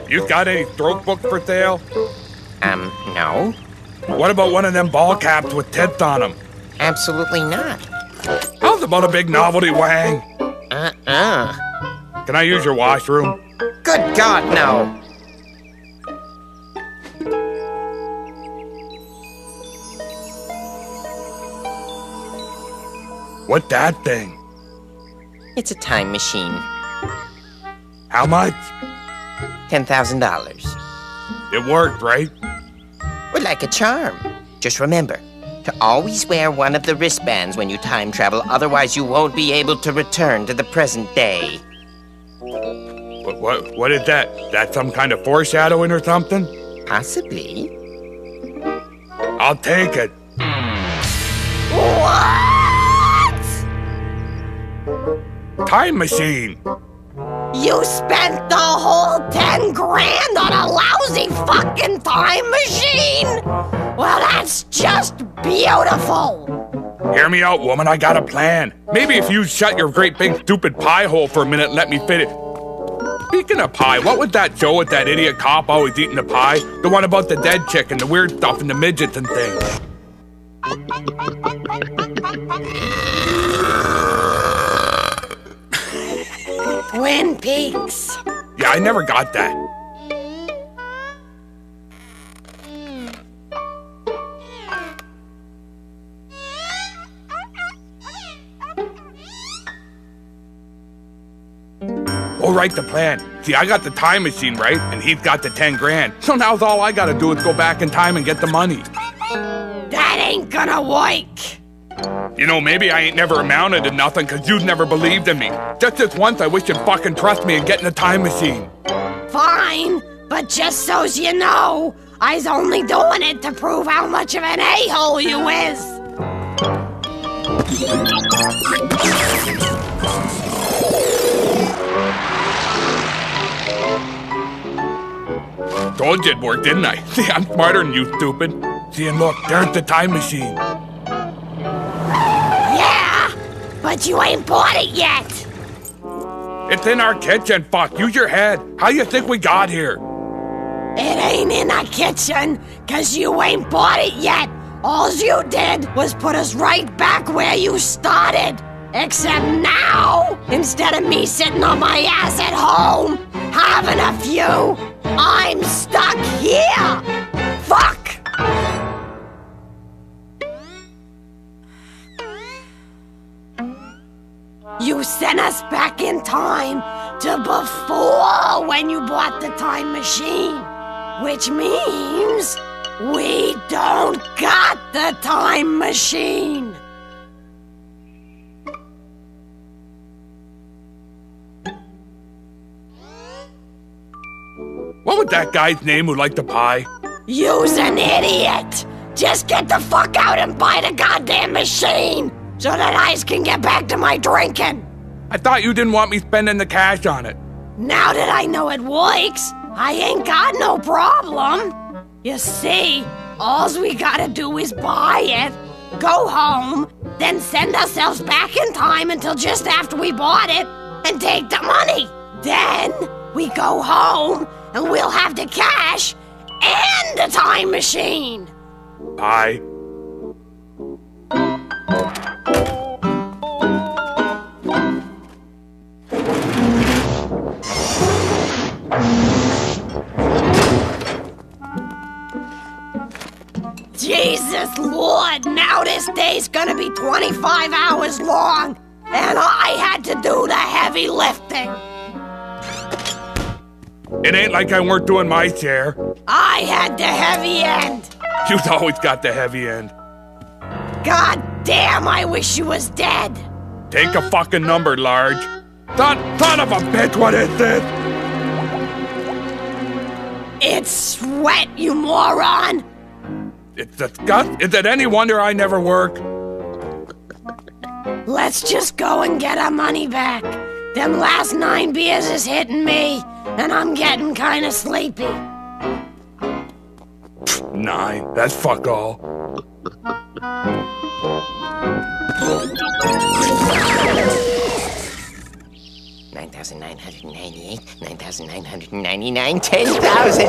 You got any stroke books for sale? No. What about one of them ball caps with tits on them? Absolutely not. How's about a big novelty wang? Can I use your washroom? Good God, no. What's that thing? It's a time machine. How much? $10,000. It worked, right? Well, like a charm. Just remember to always wear one of the wristbands when you time travel, otherwise you won't be able to return to the present day. What is that? That some kind of foreshadowing or something? Possibly. I'll take it. What? Time machine. You spent the whole 10 grand on a lousy fucking time machine? Well, that's just beautiful. Hear me out, woman. I got a plan. Maybe if you shut your great big stupid pie hole for a minute and let me fit it. Speaking of pie, what was that show with that idiot cop always eating the pie? The one about the dead chick and the weird stuff and the midgets and things. Twin Peaks. Yeah, I never got that. All right, the plan. See, I got the time machine, right? And he's got the 10 grand. So now all I gotta do is go back in time and get the money. That ain't gonna work. You know, maybe I ain't never amounted to nothing because you've never believed in me. Just this once, I wish you'd fucking trust me and get in the time machine. Fine, but just so's you know, I's only doing it to prove how much of an a-hole you is. Told you it'd work, didn't I? See, I'm smarter than you, stupid. See, and look, there's the time machine. Yeah, but you ain't bought it yet. It's in our kitchen, fuck. Use your head. How you think we got here? It ain't in our kitchen, 'cause you ain't bought it yet. All you did was put us right back where you started. Except now, instead of me sitting on my ass at home, having a few, I'm stuck here. Fuck! You sent us back in time to before when you bought the time machine, which means we don't got the time machine. What was that guy's name who liked the pie? You's an idiot! Just get the fuck out and buy the goddamn machine so that I can get back to my drinking. I thought you didn't want me spending the cash on it. Now that I know it works, I ain't got no problem. You see, alls we gotta do is buy it, go home, then send ourselves back in time until just after we bought it, and take the money. Then we go home, and we'll have the cash and the time machine. Pie. Jesus Lord, now this day's gonna be 25 hours long, and I had to do the heavy lifting. It ain't like I weren't doing my share. I had the heavy end. You've always got the heavy end. God damn, I wish you was dead. Take a fucking number, Large. Son of a bitch, what is this? It's sweat, you moron. It's disgust. Is it any wonder I never work? Let's just go and get our money back. Them last 9 beers is hitting me, and I'm getting kinda sleepy. 9, that's fuck all. 9,998, 9,999, 10,000.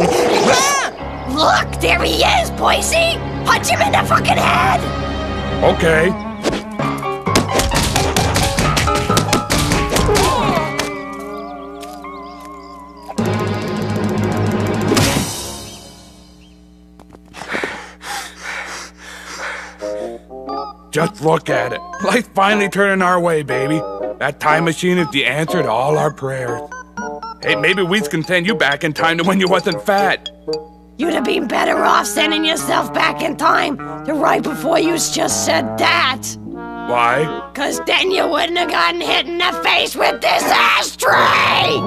Look, there he is, Percy! Punch him in the fucking head! Okay. Just look at it. Life finally turning our way, baby. That time machine is the answer to all our prayers. Hey, maybe we can send you back in time to when you wasn't fat. You'd have been better off sending yourself back in time to right before you just said that. Why? 'Cause then you wouldn't have gotten hit in the face with this ashtray!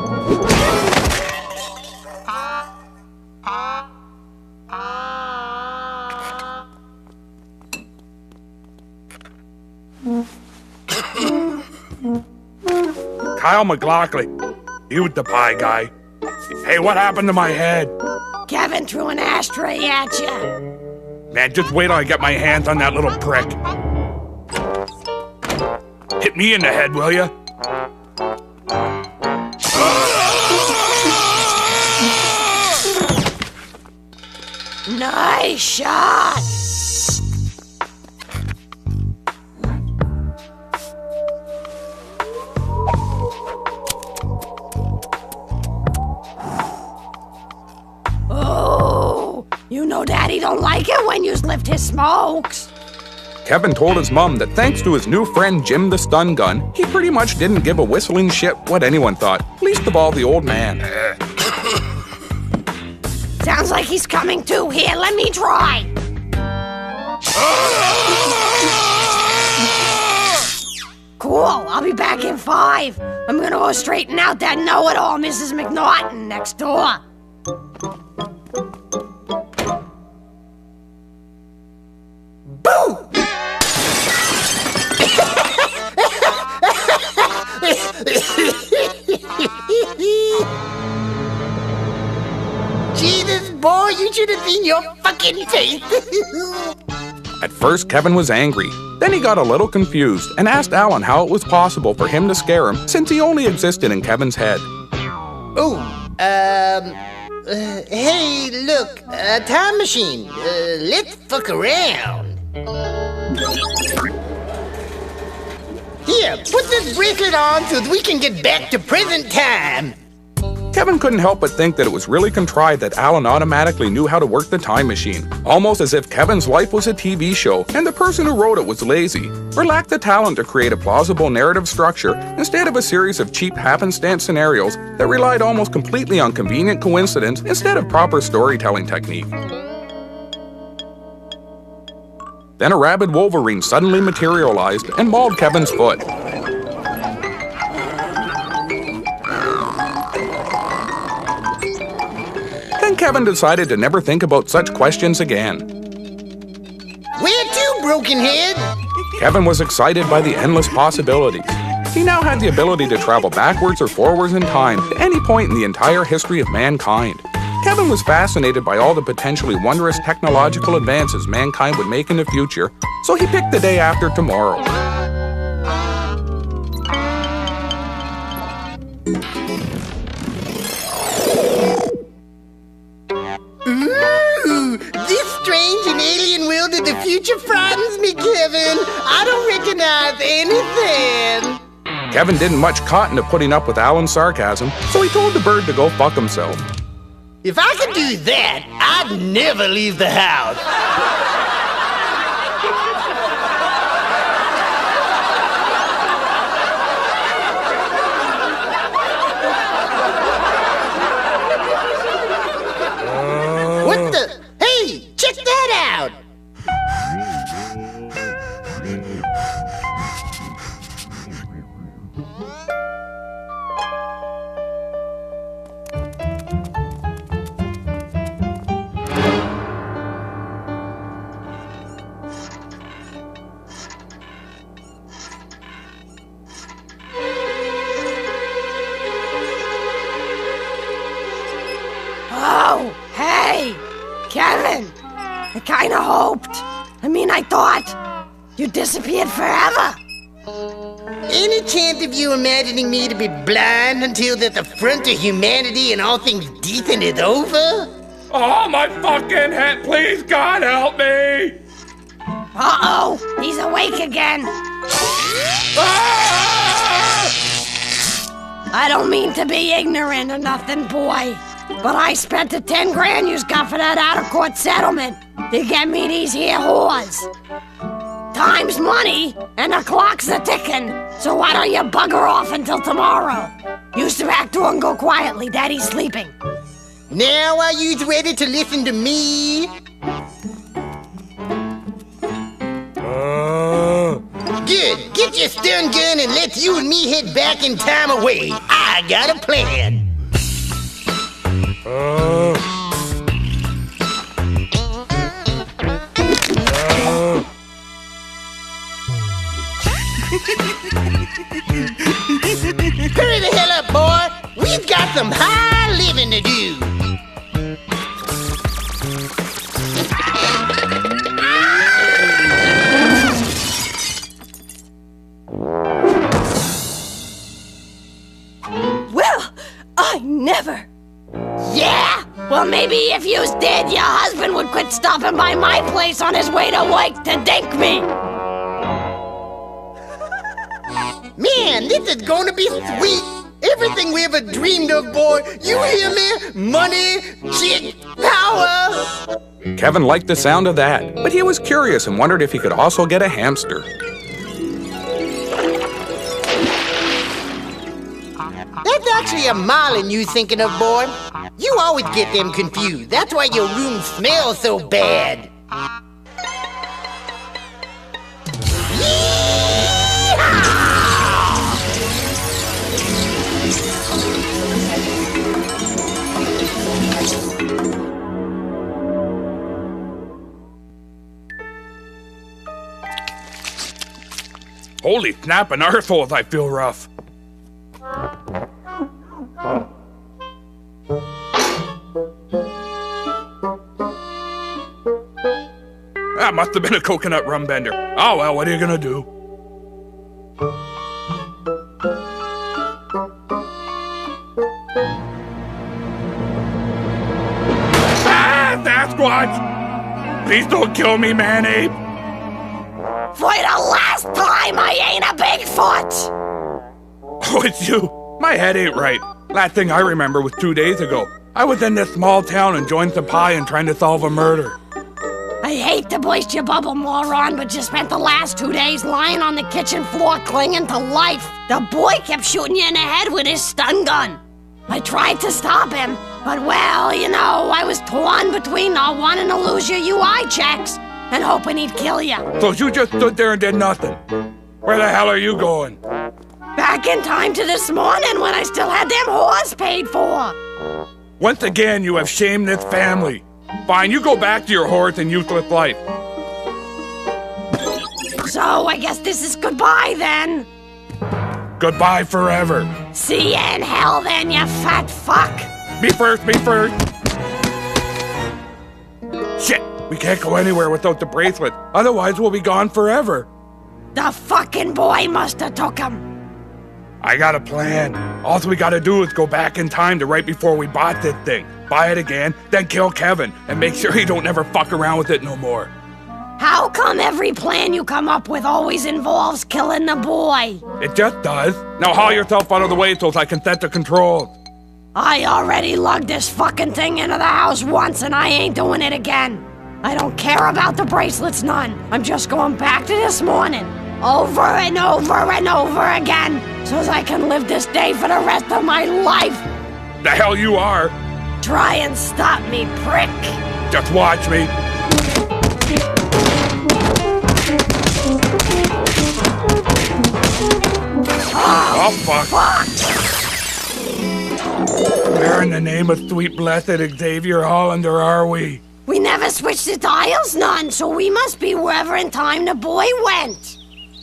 Kyle McLaughlin. He was the pie guy. Hey, what happened to my head? Kevin threw an ashtray at you. Man, just wait till I get my hands on that little prick. Hit me in the head, will ya? Nice shot! Oh, you know Daddy don't like it when you lift his smokes. Kevin told his mom that thanks to his new friend Jim the Stun Gun, he pretty much didn't give a whistling shit what anyone thought, least of all the old man. Sounds like he's coming too. Here, let me try. Cool, I'll be back in 5. I'm gonna go straighten out that know-it-all Mrs. McNaughton next door. Boo! Jesus, boy, you should have seen your fucking face. At first, Kevin was angry. Then he got a little confused and asked Alan how it was possible for him to scare him since he only existed in Kevin's head. Oh, hey, look, a time machine. Let's fuck around. Here, put this bracelet on so that we can get back to present time. Kevin couldn't help but think that it was really contrived that Alan automatically knew how to work the time machine, almost as if Kevin's life was a TV show and the person who wrote it was lazy, or lacked the talent to create a plausible narrative structure instead of a series of cheap happenstance scenarios that relied almost completely on convenient coincidence instead of proper storytelling technique. Then a rabid Wolverine suddenly materialized and mauled Kevin's foot. Then Kevin decided to never think about such questions again. Where to, Brokenhead? Kevin was excited by the endless possibilities. He now had the ability to travel backwards or forwards in time to any point in the entire history of mankind. Kevin was fascinated by all the potentially wondrous technological advances mankind would make in the future, so he picked the day after tomorrow. Ooh, this strange and alien world of the future frightens me, Kevin. I don't recognize anything. Kevin didn't much cotton to putting up with Alan's sarcasm, so he told the bird to go fuck himself. If I could do that, I'd never leave the house. What the? Hey, check that out! Oh, hey! Kevin! I kinda hoped. I thought you'd disappeared forever. Any chance of you imagining me to be blind until that the front of humanity and all things decent is over? Oh, my fucking head! Please, God, help me! Uh-oh, he's awake again. Ah! I don't mean to be ignorant or nothing, boy, but I spent the 10 grand you got for that out-of-court settlement to get me these here whores. Time's money, and the clock's a-ticking, so why don't you bugger off until tomorrow? Use the back door and go quietly. Daddy's sleeping. Now are you ready to listen to me? Good. Get your stun gun and let's you and me head back in time away. I got a plan. Hurry the hell up, boy. We've got some high living to do. Well, I never. Yeah? Well, maybe if yous did, your husband would quit stopping by my place on his way to work to dink me. Man, this is gonna be sweet. Everything we ever dreamed of, boy. You hear me? Money, chick, power. Kevin liked the sound of that, but he was curious and wondered if he could also get a hamster. That's actually a marlin you thinking of, boy. You always get them confused. That's why your room smells so bad. Holy snap and arseholes, I feel rough. That must have been a coconut rum bender. Oh well, what are you gonna do? Ah, Sasquatch! Please don't kill me, man-ape! For the last time, I ain't a Bigfoot! Oh, it's you. My head ain't right. Last thing I remember was 2 days ago. I was in this small town enjoying some pie and trying to solve a murder. I hate to burst your bubble, moron, but you spent the last 2 days lying on the kitchen floor clinging to life. The boy kept shooting you in the head with his stun gun. I tried to stop him, but well, you know, I was torn between not wanting to lose your UI checks and hoping he'd kill you. So you just stood there and did nothing. Where the hell are you going? Back in time to this morning when I still had them whores paid for. Once again, you have shamed this family. Fine, you go back to your whores and useless life. So I guess this is goodbye then. Goodbye forever. See ya in hell then, you fat fuck. Me first, me first. Shit, we can't go anywhere without the bracelet. Otherwise, we'll be gone forever. The fucking boy must have took him. I got a plan. All we gotta do is go back in time to right before we bought this thing. Buy it again, then kill Kevin, and make sure he don't ever fuck around with it no more. How come every plan you come up with always involves killing the boy? It just does. Now haul yourself out of the way so I can set the controls. I already lugged this fucking thing into the house once and I ain't doing it again. I don't care about the bracelets none. I'm just going back to this morning. Over and over and over again. So as I can live this day for the rest of my life. The hell you are. Try and stop me, prick. Just watch me. Oh, fuck. Where in the name of sweet blessed Xavier Hollander are we? We never switched the dials none, so we must be wherever in time the boy went.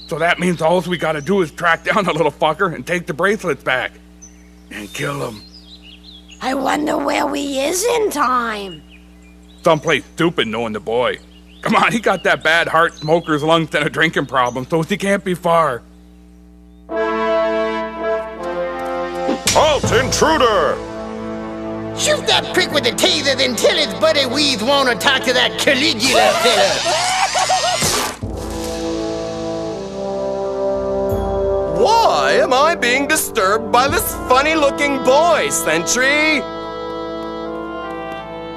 So that means all we gotta do is track down the little fucker and take the bracelets back. And kill him. I wonder where we is in time. Someplace stupid knowing the boy. Come on, he got that bad heart, smoker's lungs, and a drinking problem, so he can't be far. Halt, intruder! Shoot that prick with the taser, then tell his buddy we's wanna talk to that Caligula fella. Why am I being disturbed by this funny-looking boy, Sentry?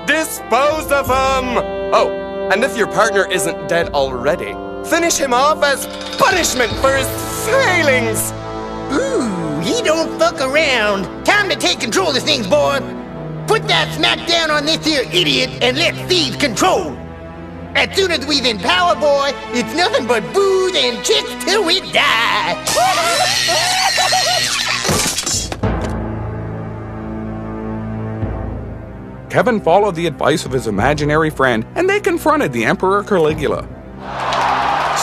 Dispose of him! Oh, and if your partner isn't dead already, finish him off as punishment for his failings! Ooh, he don't fuck around. Time to take control of things, boy. Put that smack down on this here idiot and let thieves control. As soon as we's in power, boy, it's nothing but booze and chicks till we die. Kevin followed the advice of his imaginary friend, and they confronted the Emperor Caligula.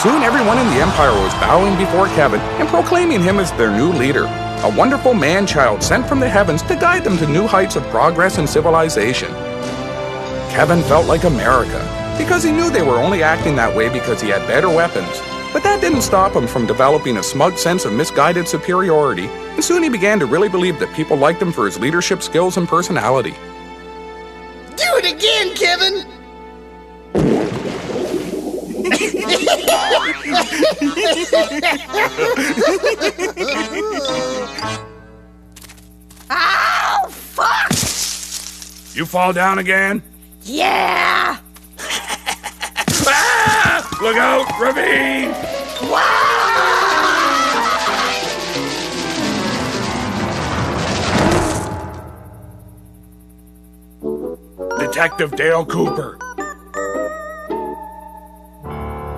Soon everyone in the Empire was bowing before Kevin and proclaiming him as their new leader, a wonderful man-child sent from the heavens to guide them to new heights of progress and civilization. Kevin felt like America, because he knew they were only acting that way because he had better weapons. But that didn't stop him from developing a smug sense of misguided superiority, and soon he began to really believe that people liked him for his leadership skills and personality. Do it again, Kevin! Oh, fuck! You fall down again? Yeah! Ah! Look out, ravine! Detective Dale Cooper.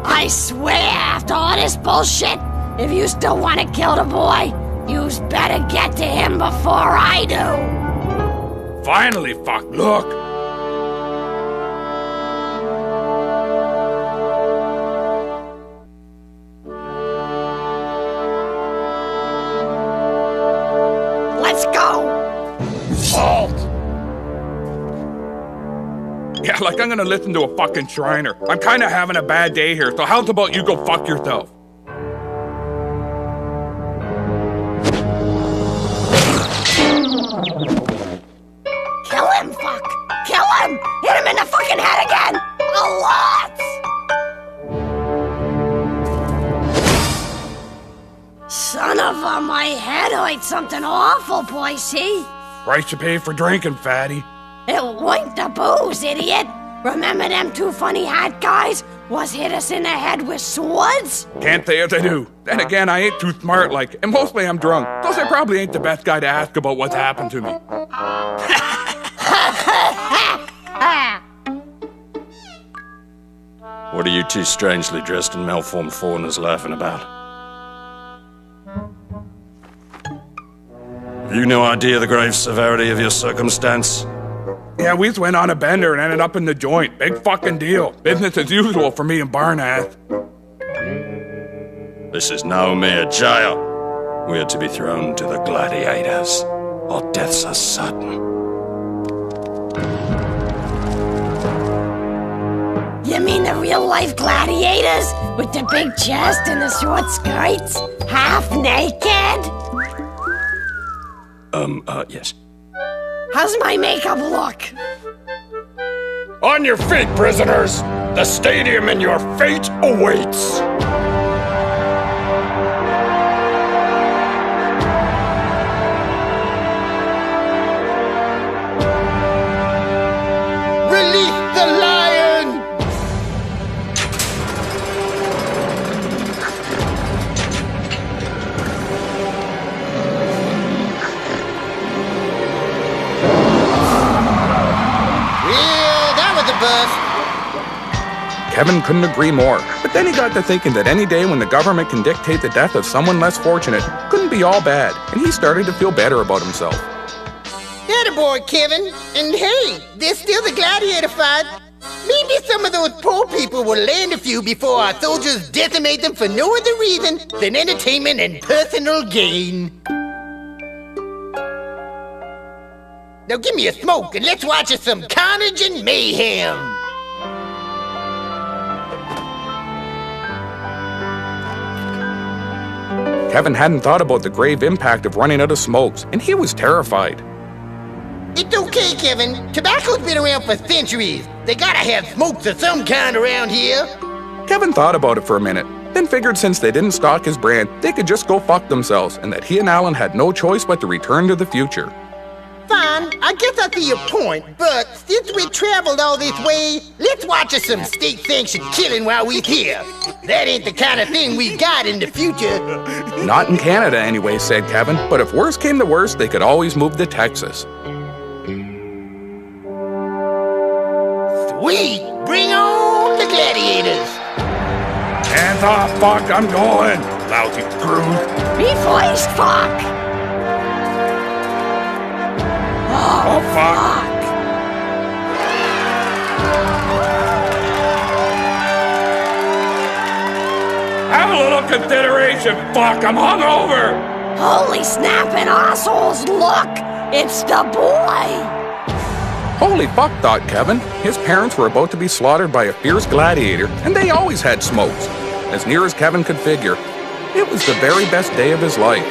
I swear, after all this bullshit, if you still want to kill the boy, you's better get to him before I do. Finally, fuck, look! Let's go! Halt! Yeah, like I'm gonna listen to a fucking Shriner. I'm kinda having a bad day here, so how's about you go fuck yourself? Kill him, fuck! Kill him! Hit him in the fucking head again! A lot! Son of a, my head hurts something awful, Percy. Price you pay for drinking, fatty. It wasn't the booze, idiot. Remember them two funny hat guys was hit us in the head with swords? Can't say as I do. Then again, I ain't too smart like, and mostly I'm drunk. Plus I probably ain't the best guy to ask about what's happened to me. What are you two strangely dressed and malformed foreigners laughing about? Have you no idea the grave severity of your circumstance? Yeah, we just went on a bender and ended up in the joint. Big fucking deal. Business as usual for me and Barnath. This is no mere jail. We are to be thrown to the gladiators. Our deaths are sudden. You mean the real-life gladiators? With the big chest and the short skirts? Half naked? Yes. How's my makeup look? On your feet, prisoners! The stadium and your fate awaits! Release the lion! Yeah, that was a bust. Kevin couldn't agree more, but then he got to thinking that any day when the government can dictate the death of someone less fortunate couldn't be all bad, and he started to feel better about himself. Attaboy, Kevin. And hey, there's still the gladiator fight. Maybe some of those poor people will land a few before our soldiers decimate them for no other reason than entertainment and personal gain. Now give me a smoke and let's watch some carnage and mayhem. Kevin hadn't thought about the grave impact of running out of smokes, and he was terrified. It's okay, Kevin. Tobacco's been around for centuries. They gotta have smokes of some kind around here. Kevin thought about it for a minute, then figured since they didn't stock his brand, they could just go fuck themselves, and that he and Allen had no choice but to return to the future. Fine, I guess I see your point, but since we traveled all this way, let's watch us some state-sanctioned killing while we're here. That ain't the kind of thing we got in the future. Not in Canada anyway, said Kevin, but if worse came to worse, they could always move to Texas. Sweet! Bring on the gladiators! Hands off, fuck, I'm going! Lousy screws. Me first, fuck! Oh, fuck! Have a little consideration, fuck, I'm hungover! Holy snapping assholes, look! It's the boy! Holy fuck, thought Kevin. His parents were about to be slaughtered by a fierce gladiator, and they always had smokes. As near as Kevin could figure, it was the very best day of his life.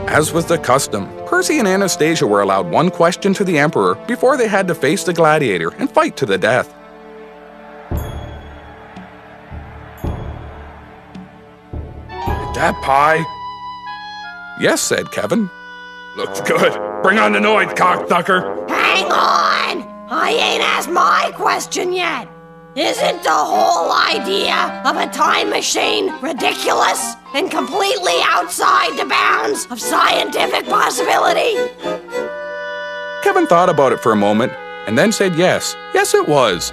As was the custom, Percy and Anastasia were allowed one question to the Emperor before they had to face the gladiator and fight to the death. Is that pie? Yes, said Kevin. Looks good. Bring on the noise, cocksucker. Hang on! I ain't asked my question yet. Isn't the whole idea of a time machine ridiculous and completely outside the bounds of scientific possibility? Kevin thought about it for a moment and then said yes. Yes, it was.